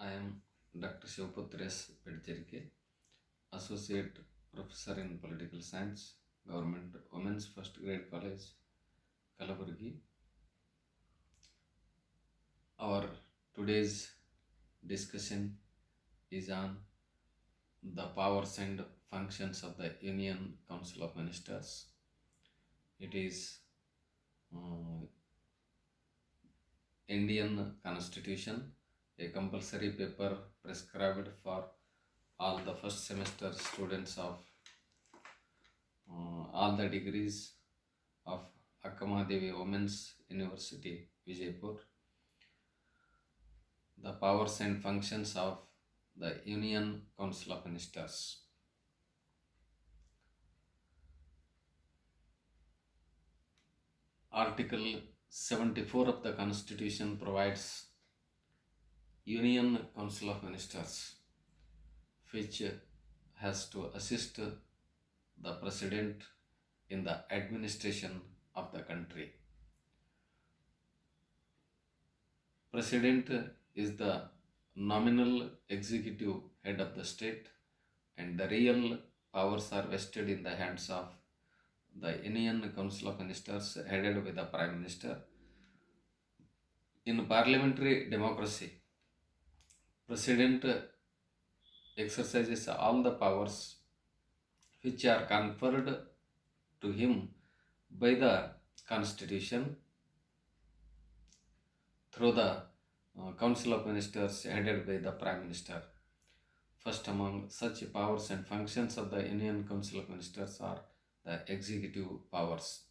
I am Dr. Shivaputra S. Pedcherike, Associate Professor in Political Science, Government Women's First Grade College, Kalaburgi. Our today's discussion is on the powers and functions of the Union Council of Ministers. It is Indian Constitution, a compulsory paper prescribed for all the first semester students of all the degrees of Akkamadevi Women's University, Vijaypur. The powers and functions of the Union Council of Ministers. Article 74 of the Constitution provides Union Council of Ministers, which has to assist the President in the administration of the country. President is the nominal executive head of the state, and the real powers are vested in the hands of the Union Council of Ministers headed by the Prime Minister. In parliamentary democracy, President exercises all the powers which are conferred to him by the Constitution through the Council of Ministers headed by the Prime Minister. First among such powers and functions of the Union Council of Ministers are the executive powers.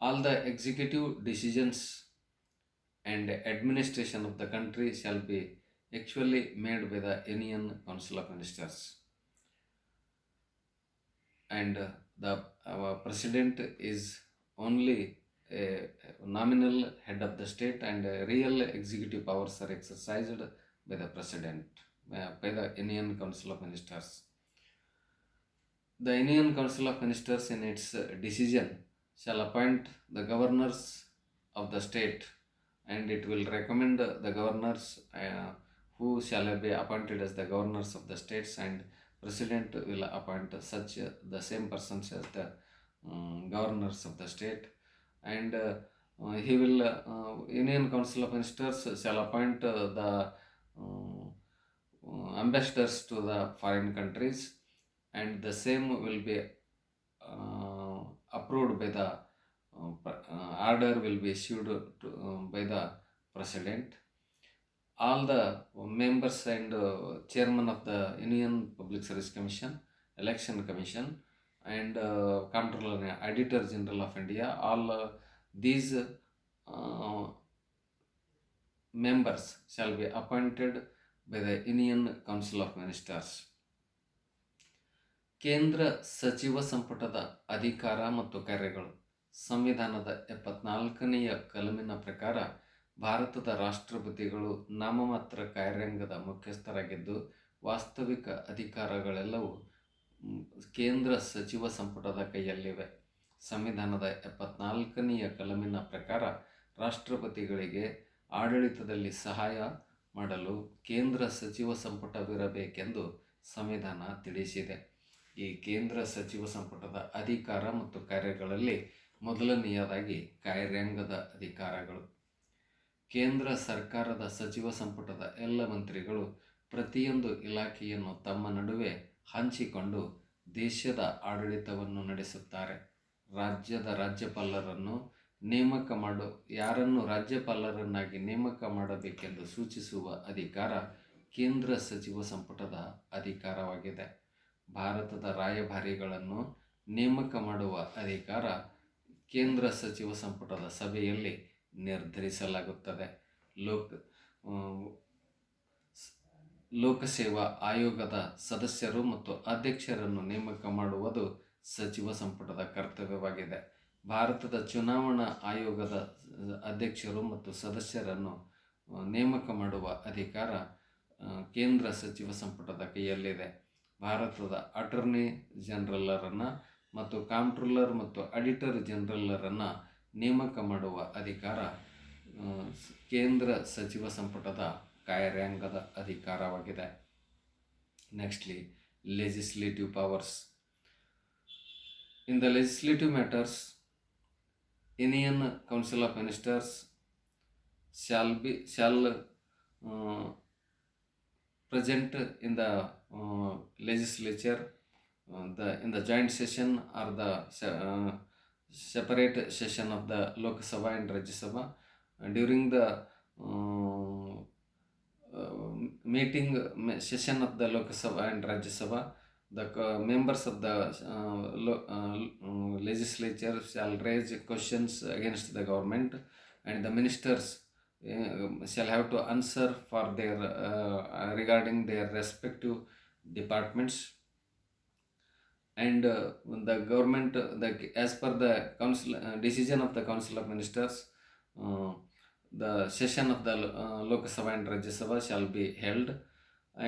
All the executive decisions and administration of the country shall be actually made by the Union Council of Ministers. And our President is only a nominal head of the state, and real executive powers are exercised by the President, by the Union Council of Ministers. The Union Council of Ministers in its decision shall appoint the governors of the state, and it will recommend the governors who shall be appointed as the governors of the states, and President will appoint such the same persons as the governors of the state, and he will Union Council of Ministers shall appoint the ambassadors to the foreign countries, and the same will be approved by the order will be issued by the President. All the members and chairman of the Union Public Service Commission, Election Commission, and Comptroller and Auditor General of India, all these members shall be appointed by the Union Council of Ministers. ಕೇಂದ್ರ ಸಚಿವ ಸಂಪುಟದ ಅಧಿಕಾರ ಮತ್ತು ಕಾರ್ಯಗಳು. ಸಂವಿಧಾನದ 74ನೆಯ ಕಲಮಿನ ಪ್ರಕಾರ ಭಾರತದ ರಾಷ್ಟ್ರಪತಿಗಳು ನಾಮಮಾತ್ರ ಕಾರ್ಯಾಂಗದ ಮುಖ್ಯಸ್ಥರಾಗಿದ್ದು, ವಾಸ್ತವಿಕ ಅಧಿಕಾರಗಳೆಲ್ಲವೂ ಕೇಂದ್ರ ಸಚಿವ ಸಂಪುಟದ ಕೈಯಲ್ಲಿವೆ. ಸಂವಿಧಾನದ 74ನೆಯ ಕಲಮಿನ ಪ್ರಕಾರ ರಾಷ್ಟ್ರಪತಿಗಳಿಗೆ ಆಡಳಿತದಲ್ಲಿ ಸಹಾಯ ಮಾಡಲು ಕೇಂದ್ರ ಸಚಿವ ಸಂಪುಟವಿರಬೇಕೆಂದು ಸಂವಿಧಾನ ತಿಳಿಸಿದೆ. ಈ ಕೇಂದ್ರ ಸಚಿವ ಸಂಪುಟದ ಅಧಿಕಾರ ಮತ್ತು ಕಾರ್ಯಗಳಲ್ಲಿ ಮೊದಲನೆಯದಾಗಿ ಕಾರ್ಯಾಂಗದ ಅಧಿಕಾರಗಳು. ಕೇಂದ್ರ ಸರ್ಕಾರದ ಸಚಿವ ಸಂಪುಟದ ಎಲ್ಲ ಮಂತ್ರಿಗಳು ಪ್ರತಿಯೊಂದು ಇಲಾಖೆಯನ್ನು ತಮ್ಮ ನಡುವೆ ಹಂಚಿಕೊಂಡು ದೇಶದ ಆಡಳಿತವನ್ನು ನಡೆಸುತ್ತಾರೆ. ರಾಜ್ಯದ ರಾಜ್ಯಪಾಲರನ್ನು ಯಾರನ್ನು ರಾಜ್ಯಪಾಲರನ್ನಾಗಿ ನೇಮಕ ಮಾಡಬೇಕೆಂದು ಸೂಚಿಸುವ ಅಧಿಕಾರ ಕೇಂದ್ರ ಸಚಿವ ಸಂಪುಟದ ಅಧಿಕಾರವಾಗಿದೆ. ಭಾರತದ ರಾಯಭಾರಿಗಳನ್ನು ನೇಮಕ ಮಾಡುವ ಅಧಿಕಾರ ಕೇಂದ್ರ ಸಚಿವ ಸಂಪುಟದ ಸಭೆಯಲ್ಲಿ ನಿರ್ಧರಿಸಲಾಗುತ್ತದೆ. ಲೋಕಸೇವಾ ಆಯೋಗದ ಸದಸ್ಯರು ಮತ್ತು ಅಧ್ಯಕ್ಷರನ್ನು ನೇಮಕ ಮಾಡುವುದು ಸಚಿವ ಸಂಪುಟದ ಕರ್ತವ್ಯವಾಗಿದೆ. ಭಾರತದ ಚುನಾವಣಾ ಆಯೋಗದ ಅಧ್ಯಕ್ಷರು ಮತ್ತು ಸದಸ್ಯರನ್ನು ನೇಮಕ ಮಾಡುವ ಅಧಿಕಾರ ಕೇಂದ್ರ ಸಚಿವ ಸಂಪುಟದ ಕೈಯಲ್ಲಿದೆ. ಭಾರತದ ಅಟಾರ್ನಿ ಜನರಲರನ್ನು ಮತ್ತು ಕಾಂಪ್ಟ್ರೋಲರ್ ಮತ್ತು ಆಡಿಟರ್ ಜನರಲರನ್ನು ನೇಮಕ ಮಾಡುವ ಅಧಿಕಾರ ಕೇಂದ್ರ ಸಚಿವ ಸಂಪುಟದ ಕಾರ್ಯಾಂಗದ ಅಧಿಕಾರವಾಗಿದೆ. Nextly legislative powers. In the legislative matters, Union Council of Ministers shall present in the legislature in the joint session or the separate session of the Lok Sabha and Rajya Sabha. During the meeting session of the Lok Sabha and Rajya Sabha, the members of the legislature shall raise questions against the government, and the ministers shall have to answer for their regarding their respective departments. And the government, as per the council decision of the Council of Ministers, the session of the Lok Sabha and Rajya Sabha shall be held,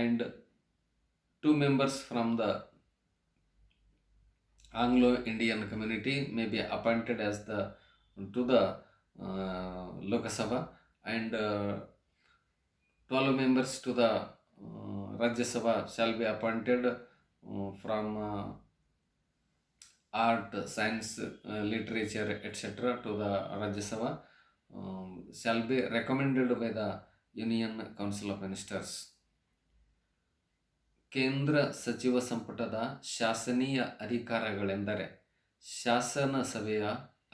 and 2 members from the Anglo-Indian community may be appointed as to the Lok Sabha, and 12 members to the Rajya Sabha shall be appointed from art, science, literature, etc. to the Rajya Sabha, shall be recommended by the Union Council of Ministers. ಕೇಂದ್ರ ಸಚಿವ ಸಂಪುಟದ ಶಾಸನೀಯ ಅಧಿಕಾರಗಳೆಂದರೆ ಶಾಸನ ಸಭೆಯ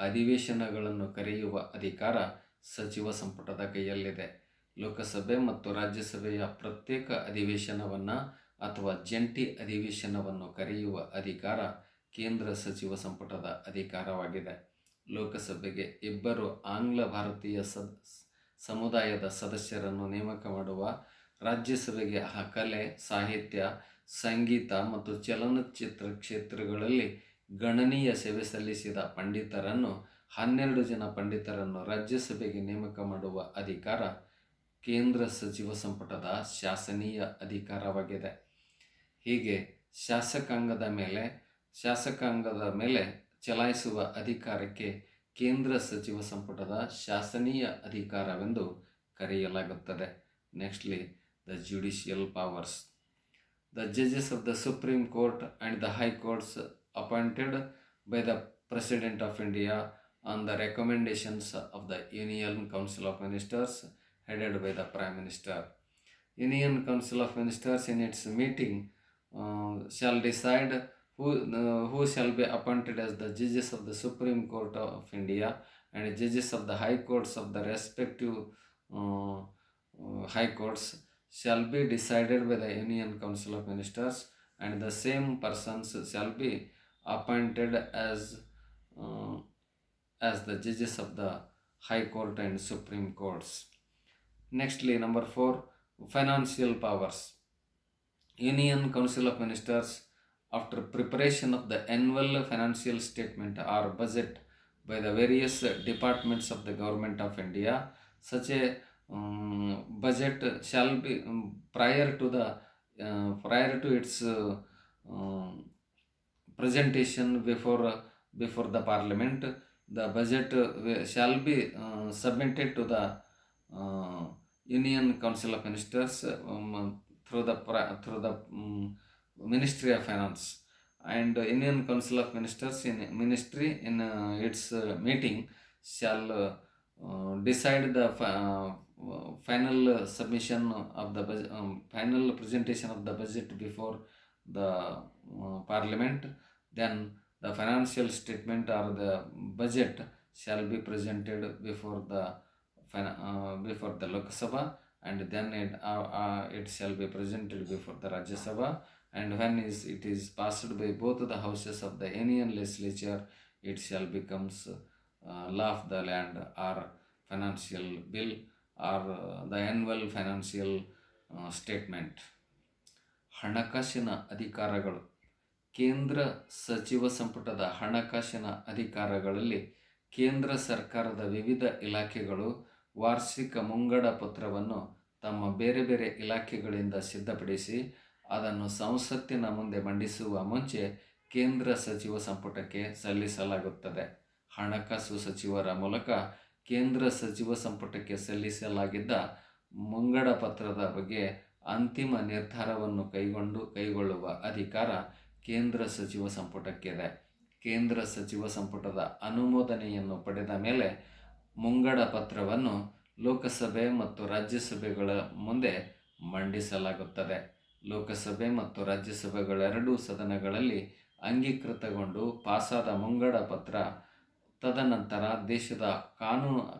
ಅಧಿವೇಶನಗಳನ್ನು ಕರೆಯುವ ಅಧಿಕಾರ ಸಚಿವ ಸಂಪುಟದ ಕೈಯಲ್ಲಿದೆ. ಲೋಕಸಭೆ ಮತ್ತು ರಾಜ್ಯಸಭೆಯ ಪ್ರತ್ಯೇಕ ಅಧಿವೇಶನವನ್ನು ಅಥವಾ ಜಂಟಿ ಅಧಿವೇಶನವನ್ನು ಕರೆಯುವ ಅಧಿಕಾರ ಕೇಂದ್ರ ಸಚಿವ ಸಂಪುಟದ ಅಧಿಕಾರವಾಗಿದೆ. ಲೋಕಸಭೆಗೆ 2 ಆಂಗ್ಲ ಭಾರತೀಯ ಸಮುದಾಯದ ಸದಸ್ಯರನ್ನು ನೇಮಕ ಮಾಡುವ, ರಾಜ್ಯಸಭೆಗೆ ಕಲೆ, ಸಾಹಿತ್ಯ, ಸಂಗೀತ ಮತ್ತು ಚಲನಚಿತ್ರ ಕ್ಷೇತ್ರಗಳಲ್ಲಿ ಗಣನೀಯ ಸೇವೆ ಸಲ್ಲಿಸಿದ ಪಂಡಿತರನ್ನು 12 ಜನ ಪಂಡಿತರನ್ನು ರಾಜ್ಯಸಭೆಗೆ ನೇಮಕ ಮಾಡುವ ಅಧಿಕಾರ ಕೇಂದ್ರ ಸಚಿವ ಸಂಪುಟದ ಶಾಸನೀಯ ಅಧಿಕಾರವಾಗಿದೆ. ಹೀಗೆ ಶಾಸಕಾಂಗದ ಮೇಲೆ ಚಲಾಯಿಸುವ ಅಧಿಕಾರಕ್ಕೆ ಕೇಂದ್ರ ಸಚಿವ ಸಂಪುಟದ ಶಾಸನೀಯ ಅಧಿಕಾರವೆಂದು ಕರೆಯಲಾಗುತ್ತದೆ. ನೆಕ್ಸ್ಟ್ಲಿ the judicial powers. The judges of the Supreme Court and the High Courts appointed by the President of India on the recommendations of the Union Council of Ministers headed by the Prime Minister. Union Council of Ministers in its meeting shall decide who shall be appointed as the judges of the Supreme Court of India and judges of the High Courts of the respective High Courts shall be decided by the Union Council of Ministers, and the same persons shall be appointed as the judges of the High Court and Supreme Courts. Nextly, number 4, financial powers. Union Council of Ministers, after preparation of the annual financial statement or budget by the various departments of the Government of India, such a budget shall be prior to its presentation before the Parliament. The budget shall be submitted to the Union Council of Ministers through the Ministry of Finance, and Union Council of Ministers in its meeting shall decide the final submission of the final presentation of the budget before the Parliament. Then the financial statement or the budget shall be presented before the Lok Sabha, and then it shall be presented before the Rajya Sabha, and when it is passed by both the houses of the Union legislature, it shall becomes law of the land or financial bill or the annual financial statement. ಹಣಕಾಸಿನ ಅಧಿಕಾರಗಳು. ಕೇಂದ್ರ ಸಚಿವ ಸಂಪುಟದ ಹಣಕಾಸಿನ ಅಧಿಕಾರಗಳಲ್ಲಿ ಕೇಂದ್ರ ಸರ್ಕಾರದ ವಿವಿಧ ಇಲಾಖೆಗಳು ವಾರ್ಷಿಕ ಮುಂಗಡ ಪತ್ರವನ್ನು ತಮ್ಮ ಬೇರೆ ಬೇರೆ ಇಲಾಖೆಗಳಿಂದ ಸಿದ್ಧಪಡಿಸಿ ಅದನ್ನು ಸಂಸತ್ತಿನ ಮುಂದೆ ಮಂಡಿಸುವ ಮುಂಚೆ ಕೇಂದ್ರ ಸಚಿವ ಸಂಪುಟಕ್ಕೆ ಸಲ್ಲಿಸಲಾಗುತ್ತದೆ. ಹಣಕಾಸು ಸಚಿವರ ಮೂಲಕ ಕೇಂದ್ರ ಸಚಿವ ಸಂಪುಟಕ್ಕೆ ಸಲ್ಲಿಸಲಾಗಿದ್ದ ಮುಂಗಡ ಪತ್ರದ ಬಗ್ಗೆ ಅಂತಿಮ ನಿರ್ಧಾರವನ್ನು ಕೈಗೊಳ್ಳುವ ಅಧಿಕಾರ ಕೇಂದ್ರ ಸಚಿವ ಸಂಪುಟಕ್ಕಿದೆ. ಕೇಂದ್ರ ಸಚಿವ ಸಂಪುಟದ ಅನುಮೋದನೆಯನ್ನು ಪಡೆದ ಮೇಲೆ ಮುಂಗಡ ಪತ್ರವನ್ನು ಲೋಕಸಭೆ ಮತ್ತು ರಾಜ್ಯಸಭೆಗಳ ಮುಂದೆ ಮಂಡಿಸಲಾಗುತ್ತದೆ. ಲೋಕಸಭೆ ಮತ್ತು ರಾಜ್ಯಸಭೆಗಳೆರಡೂ ಸದನಗಳಲ್ಲಿ ಅಂಗೀಕೃತಗೊಂಡು ಪಾಸಾದ ಮುಂಗಡ ಪತ್ರ ತದನಂತರ ದೇಶದ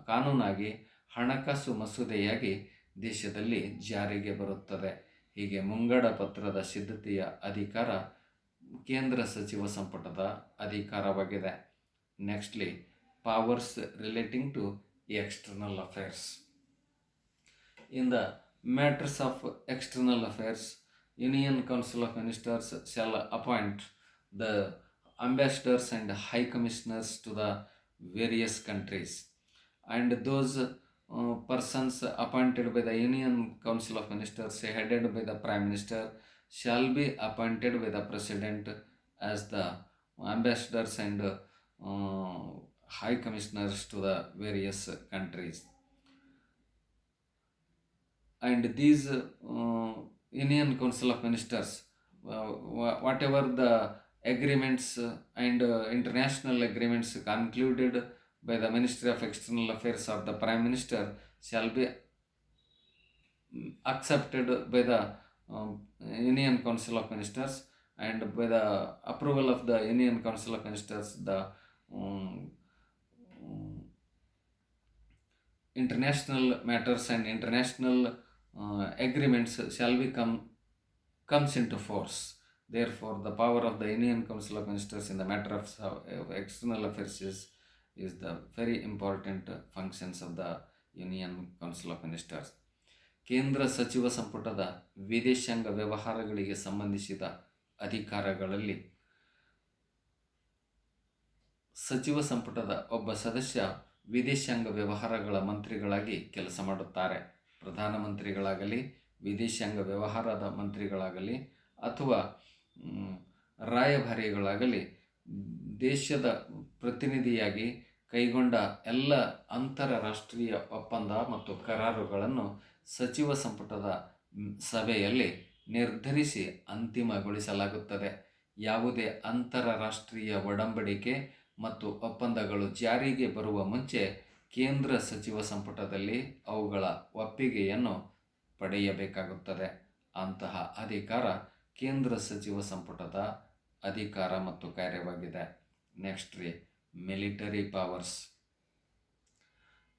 ಕಾನೂನಾಗಿ ಹಣಕಾಸು ಮಸೂದೆಯಾಗಿ ದೇಶದಲ್ಲಿ ಜಾರಿಗೆ ಬರುತ್ತದೆ. ಹೀಗೆ ಮುಂಗಡ ಪತ್ರದ ಸಿದ್ಧತೆಯ ಅಧಿಕಾರ ಕೇಂದ್ರ ಸಚಿವ ಸಂಪುಟದ ಅಧಿಕಾರವಾಗಿದೆ. ನೆಕ್ಸ್ಟ್ಲಿ, powers relating to external affairs. In the matters of external affairs, Union Council of Ministers shall appoint the ambassadors and high commissioners to the various countries, and those persons appointed by the Union Council of Ministers headed by the Prime Minister shall be appointed by the President as the ambassadors and high commissioners to the various countries. And these Union Council of Ministers, whatever the agreements and international agreements concluded by the Ministry of External Affairs or the Prime Minister shall be accepted by the Union Council of Ministers, and by the approval of the Union Council of Ministers, the international matters and international agreements shall comes into force. Therefore, the power of the Union Council of Ministers in the matter of external affairs is the very important functions of the Union Council of Ministers. ಕೇಂದ್ರ ಸಚಿವ ಸಂಪುಟದ ವಿದೇಶಾಂಗ ವ್ಯವಹಾರಗಳಿಗೆ ಸಂಬಂಧಿಸಿದ ಅಧಿಕಾರಗಳಲ್ಲಿ ಸಚಿವ ಸಂಪುಟದ ಒಬ್ಬ ಸದಸ್ಯ ವಿದೇಶಾಂಗ ವ್ಯವಹಾರಗಳ ಮಂತ್ರಿಗಳಾಗಿ ಕೆಲಸ ಮಾಡುತ್ತಾರೆ. ಪ್ರಧಾನಮಂತ್ರಿಗಳಾಗಲಿ, ವಿದೇಶಾಂಗ ವ್ಯವಹಾರದ ಮಂತ್ರಿಗಳಾಗಲಿ ಅಥವಾ ರಾಯಭಾರಿಗಳಾಗಲಿ ದೇಶದ ಪ್ರತಿನಿಧಿಯಾಗಿ ಕೈಗೊಂಡ ಎಲ್ಲ ಅಂತಾರಾಷ್ಟ್ರೀಯ ಒಪ್ಪಂದ ಮತ್ತು ಕರಾರುಗಳನ್ನು ಸಚಿವ ಸಂಪುಟದ ಸಭೆಯಲ್ಲಿ ನಿರ್ಧರಿಸಿ ಅಂತಿಮಗೊಳಿಸಲಾಗುತ್ತದೆ. ಯಾವುದೇ ಅಂತಾರಾಷ್ಟ್ರೀಯ ಒಡಂಬಡಿಕೆ ಮತ್ತು ಒಪ್ಪಂದಗಳು ಜಾರಿಗೆ ಬರುವ ಮುಂಚೆ ಕೇಂದ್ರ ಸಚಿವ ಸಂಪುಟದಲ್ಲಿ ಅವುಗಳ ಒಪ್ಪಿಗೆಯನ್ನು ಪಡೆಯಬೇಕಾಗುತ್ತದೆ. ಅಂತಹ ಅಧಿಕಾರ ಕೇಂದ್ರ ಸಚಿವ ಸಂಪುಟದ ಅಧಿಕಾರ ಮತ್ತು ಕಾರ್ಯವಾಗಿದೆ. Next military powers.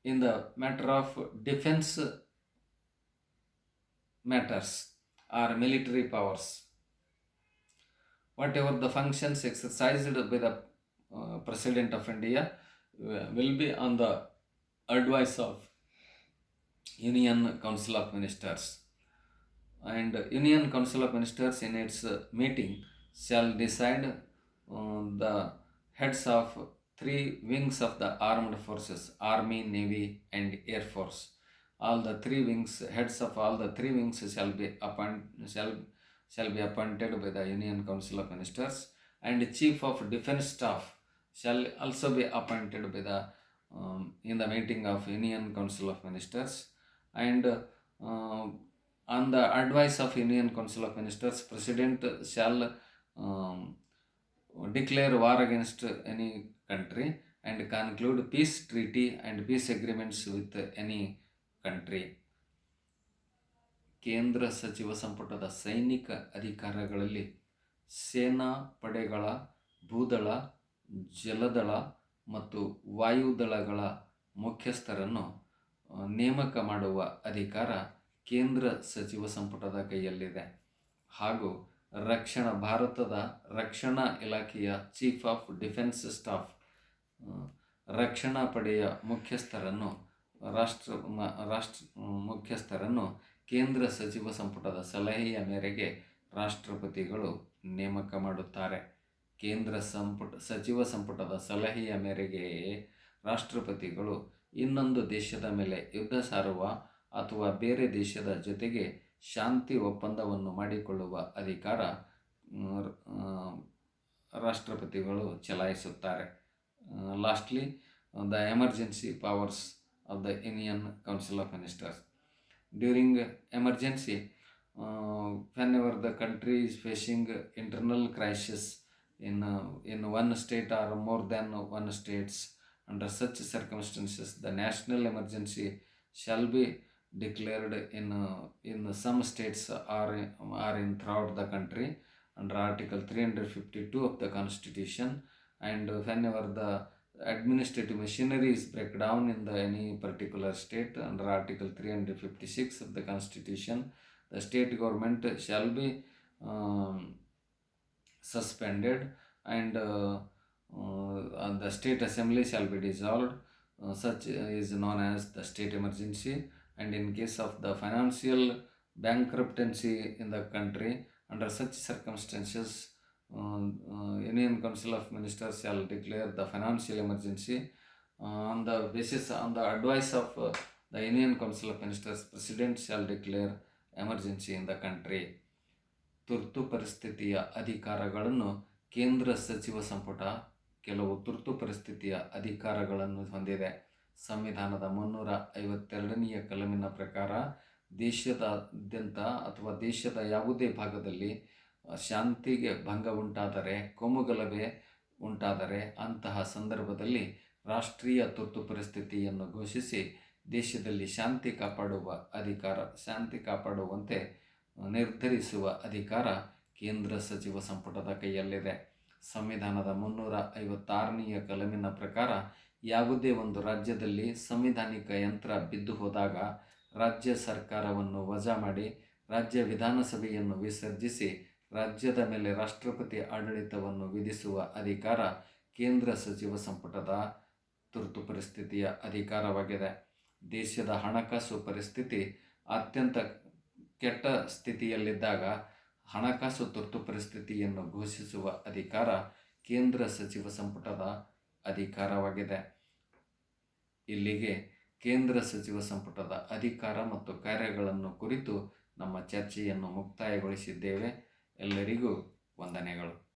In the matter of defence matters or military powers, whatever the functions exercised by the President of India will be on the advice of Union Council of Ministers, and Union Council of Ministers in its meeting shall decide the heads of 3 wings of the armed forces, Army, Navy and Air Force. All the 3 wings, heads of all the 3 wings shall be appointed by the Union Council of Ministers, and Chief of Defence Staff shall also be appointed by the in the meeting of Union Council of Ministers, and on the advice of Union Council of Ministers, President shall declare war against any country and conclude peace treaty and peace agreements with any country. ಕೇಂದ್ರ ಸಚಿವ ಸಂಪುಟದ ಸೈನಿಕ ಅಧಿಕಾರಗಳಲ್ಲಿ ಸೇನಾ ಪಡೆಗಳ ಭೂದಳ, ಜಲದಳ ಮತ್ತು ವಾಯುದಳಗಳ ಮುಖ್ಯಸ್ಥರನ್ನು ನೇಮಕ ಮಾಡುವ ಅಧಿಕಾರ ಕೇಂದ್ರ ಸಚಿವ ಸಂಪುಟದ ಕೈಯಲ್ಲಿದೆ. ಹಾಗೂ ಭಾರತದ ರಕ್ಷಣಾ ಇಲಾಖೆಯ ಚೀಫ್ ಆಫ್ ಡಿಫೆನ್ಸ್ ಸ್ಟಾಫ್ ರಕ್ಷಣಾ ಪಡೆಯ ಮುಖ್ಯಸ್ಥರನ್ನು ಮುಖ್ಯಸ್ಥರನ್ನು ಕೇಂದ್ರ ಸಚಿವ ಸಂಪುಟದ ಸಲಹೆಯ ಮೇರೆಗೆ ರಾಷ್ಟ್ರಪತಿಗಳು ನೇಮಕ ಮಾಡುತ್ತಾರೆ. ಕೇಂದ್ರ ಸಚಿವ ಸಂಪುಟದ ಸಲಹೆಯ ಮೇರೆಗೆ ರಾಷ್ಟ್ರಪತಿಗಳು ಇನ್ನೊಂದು ದೇಶದ ಮೇಲೆ ಯುದ್ಧ ಸಾರುವ ಅಥವಾ ಬೇರೆ ದೇಶದ ಜೊತೆಗೆ ಶಾಂತಿ ಒಪ್ಪಂದವನ್ನು ಮಾಡಿಕೊಳ್ಳುವ ಅಧಿಕಾರ ರಾಷ್ಟ್ರಪತಿಗಳು ಚಲಾಯಿಸುತ್ತಾರೆ. Lastly, the emergency powers of the Union Council of Ministers. during emergency, whenever the country is facing internal crisis in one state or more than one states, under such circumstances the national emergency shall be declared in some states or in throughout the country under Article 352 of the Constitution. And whenever the administrative machinery is break down in any particular state under Article 356 of the Constitution, the state government shall be um, suspended, and the state assembly shall be dissolved. Such is known as the state emergency. And in case of the financial bankruptcy in the country, under such circumstances, Union Council of Ministers shall declare the financial emergency. On the advice of the Union Council of Ministers, President shall declare emergency in the country. ತುರ್ತು ಪರಿಸ್ಥಿತಿಯ ಅಧಿಕಾರಗಳನ್ನು ಕೇಂದ್ರ ಸಚಿವ ಸಂಪುಟ ಕೆಲವು ತುರ್ತು ಪರಿಸ್ಥಿತಿಯ ಅಧಿಕಾರಗಳನ್ನು ಹೊಂದಿದೆ. ಸಂವಿಧಾನದ 352ನೇ ಕಲಮಿನ ಪ್ರಕಾರ ದೇಶದಾದ್ಯಂತ ಅಥವಾ ದೇಶದ ಯಾವುದೇ ಭಾಗದಲ್ಲಿ ಶಾಂತಿಗೆ ಭಂಗ ಉಂಟಾದರೆ, ಕೋಮುಗಲಭೆ ಉಂಟಾದರೆ, ಅಂತಹ ಸಂದರ್ಭದಲ್ಲಿ ರಾಷ್ಟ್ರೀಯ ತುರ್ತು ಪರಿಸ್ಥಿತಿಯನ್ನು ಘೋಷಿಸಿ ದೇಶದಲ್ಲಿ ಶಾಂತಿ ಕಾಪಾಡುವಂತೆ ನಿರ್ಧರಿಸುವ ಅಧಿಕಾರ ಕೇಂದ್ರ ಸಚಿವ ಸಂಪುಟದ ಕೈಯಲ್ಲಿದೆ. ಸಂವಿಧಾನದ 356ನೇ ಕಲಮಿನ ಪ್ರಕಾರ ಯಾವುದೇ ಒಂದು ರಾಜ್ಯದಲ್ಲಿ ಸಂವಿಧಾನಿಕ ಯಂತ್ರ ಬಿದ್ದು ಹೋದಾಗ ರಾಜ್ಯ ಸರ್ಕಾರವನ್ನು ವಜಾ ಮಾಡಿ ರಾಜ್ಯ ವಿಧಾನಸಭೆಯನ್ನು ವಿಸರ್ಜಿಸಿ ರಾಜ್ಯದ ಮೇಲೆ ರಾಷ್ಟ್ರಪತಿ ಆಡಳಿತವನ್ನು ವಿಧಿಸುವ ಅಧಿಕಾರ ಕೇಂದ್ರ ಸಚಿವ ಸಂಪುಟದ ತುರ್ತು ಪರಿಸ್ಥಿತಿಯ ಅಧಿಕಾರವಾಗಿದೆ. ದೇಶದ ಹಣಕಾಸು ಪರಿಸ್ಥಿತಿ ಅತ್ಯಂತ ಕೆಟ್ಟ ಸ್ಥಿತಿಯಲ್ಲಿದ್ದಾಗ ಹಣಕಾಸು ತುರ್ತು ಪರಿಸ್ಥಿತಿಯನ್ನು ಘೋಷಿಸುವ ಅಧಿಕಾರ ಕೇಂದ್ರ ಸಚಿವ ಸಂಪುಟದ ಅಧಿಕಾರವಾಗಿದೆ. ಇಲ್ಲಿಗೆ ಕೇಂದ್ರ ಸಚಿವ ಸಂಪುಟದ ಅಧಿಕಾರ ಮತ್ತು ಕಾರ್ಯಗಳನ್ನು ಕುರಿತು ನಮ್ಮ ಚರ್ಚೆಯನ್ನು ಮುಕ್ತಾಯಗೊಳಿಸಿದ್ದೇವೆ. ಎಲ್ಲರಿಗೂ ವಂದನೆಗಳು.